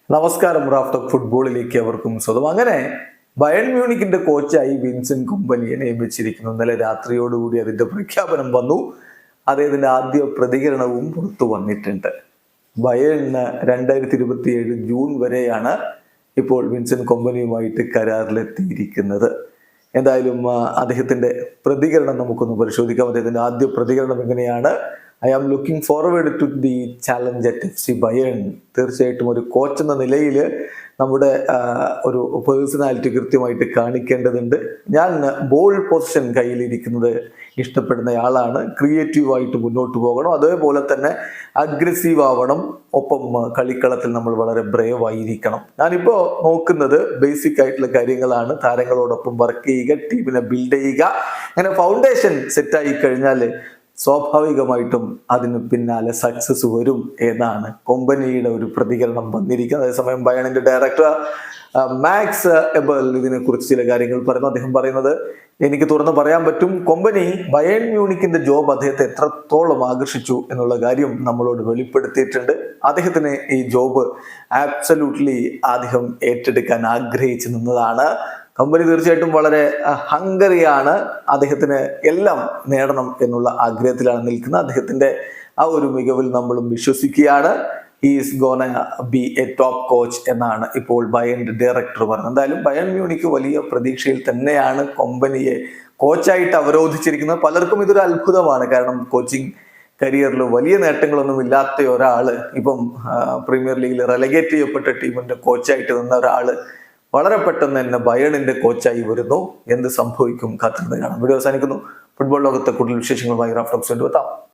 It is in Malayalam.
നമസ്കാരം. റാഫ്റ്റ് ഓഫ് ഫുട്ബോളിലേക്ക് അവർക്കും സ്വന്തം. അങ്ങനെ ബയൺ മ്യൂണിക്കിന്റെ കോച്ചായി വിൻസെന്റ് കോമ്പനിയെ നിയമിച്ചിരിക്കുന്നു. ഇന്നലെ രാത്രിയോടുകൂടി അതിന്റെ പ്രഖ്യാപനം വന്നു. അദ്ദേഹത്തിന്റെ ആദ്യ പ്രതികരണവും പുറത്തു വന്നിട്ടുണ്ട്. ബയണിന് 2027 ജൂൺ വരെയാണ് ഇപ്പോൾ വിൻസെന്റ് കോമ്പനിയുമായിട്ട് കരാറിലെത്തിയിരിക്കുന്നത്. എന്തായാലും അദ്ദേഹത്തിന്റെ പ്രതികരണം നമുക്കൊന്ന് പരിശോധിക്കാം. അദ്ദേഹത്തിന്റെ ആദ്യ പ്രതികരണം എങ്ങനെയാണ്? I am looking forward to the challenge at FC Bayern. തീർച്ചയായിട്ടും ഒരു കോച്ച് എന്ന നിലയിൽ നമ്മുടെ ഒരു പേഴ്സണാലിറ്റി കൃത്യമായിട്ട് കാണിക്കേണ്ടതുണ്ട്. ഞാൻ ബോൾ പൊസിഷൻ കയ്യിലിരിക്കുന്നത് ഇഷ്ടപ്പെടുന്നയാളാണ്. ക്രിയേറ്റീവായിട്ട് മുന്നോട്ട് പോകണം, അതേപോലെ തന്നെ അഗ്രസീവ് ആവണം. ഒപ്പം കളിക്കളത്തിൽ നമ്മൾ വളരെ ബ്രേവ് ആയിരിക്കണം. ഞാനിപ്പോൾ നോക്കുന്നത് ബേസിക് ആയിട്ടുള്ള കാര്യങ്ങളാണ്. താരങ്ങളോടൊപ്പം വർക്ക് ചെയ്യുക, ടീമിനെ ബിൽഡ് ചെയ്യുക. അങ്ങനെ ഫൗണ്ടേഷൻ സെറ്റായി കഴിഞ്ഞാൽ സ്വാഭാവികമായിട്ടും അതിന് പിന്നാലെ സക്സസ് വരും എന്നാണ് കോമ്പനിയുടെ ഒരു പ്രതികരണം വന്നിരിക്കുന്നത്. അതേസമയം ബയണിന്റെ ഡയറക്ടർ മാക്സ് എബൽ ഇതിനെ കുറിച്ച് ചില കാര്യങ്ങൾ പറയുന്നു. അദ്ദേഹം പറയുന്നത്, എനിക്ക് തുറന്ന് പറയാൻ പറ്റും, കോമ്പനി ബയൺ മ്യൂണിക്കിന്റെ ജോബ് അദ്ദേഹത്തെ എത്രത്തോളം ആകർഷിച്ചു എന്നുള്ള കാര്യം നമ്മളോട് വെളിപ്പെടുത്തിയിട്ടുണ്ട്. അദ്ദേഹത്തിന് ഈ ജോബ് ആബ്സല്യൂട്ട്ലി അദ്ദേഹം ഏറ്റെടുക്കാൻ ആഗ്രഹിച്ചു നിന്നതാണ്. കമ്പനി തീർച്ചയായിട്ടും വളരെ ഹംഗറിയാണ്. അദ്ദേഹത്തിന് എല്ലാം നേടണം എന്നുള്ള ആഗ്രഹത്തിലാണ് നിൽക്കുന്നത്. അദ്ദേഹത്തിന്റെ ആ ഒരു മികവിൽ നമ്മളും വിശ്വസിക്കുകയാണ്. Is gonna B A top coach എന്നാണ് ഇപ്പോൾ ബയണിന്റെ ഡയറക്ടർ പറഞ്ഞത്. എന്തായാലും ബയൺ മ്യൂണിക്ക് വലിയ പ്രതീക്ഷയിൽ തന്നെയാണ് കമ്പനിയെ കോച്ചായിട്ട് അവരോധിച്ചിരിക്കുന്നത്. പലർക്കും ഇതൊരു അത്ഭുതമാണ്. കാരണം കോച്ചിങ് കരിയറിൽ വലിയ നേട്ടങ്ങളൊന്നും ഇല്ലാത്ത ഒരാള് ഇപ്പം പ്രീമിയർ ലീഗിൽ റെലഗേറ്റ് ചെയ്യപ്പെട്ട ടീമിന്റെ കോച്ചായിട്ട് നിന്ന ഒരാള് വളരെ പെട്ടെന്ന് തന്നെ ബയണിന്റെ കോച്ചായി വരുന്നു. എന്ത് സംഭവിക്കും കാത്തിരുന്ന് കാണാം. വീഡിയോ അവസാനിക്കുന്നു. ഫുട്ബോൾ ലോകത്തെ കൂടുതൽ വിശേഷങ്ങളുമായി റാഫ്റ്റ് ഓഫ് എത്താം.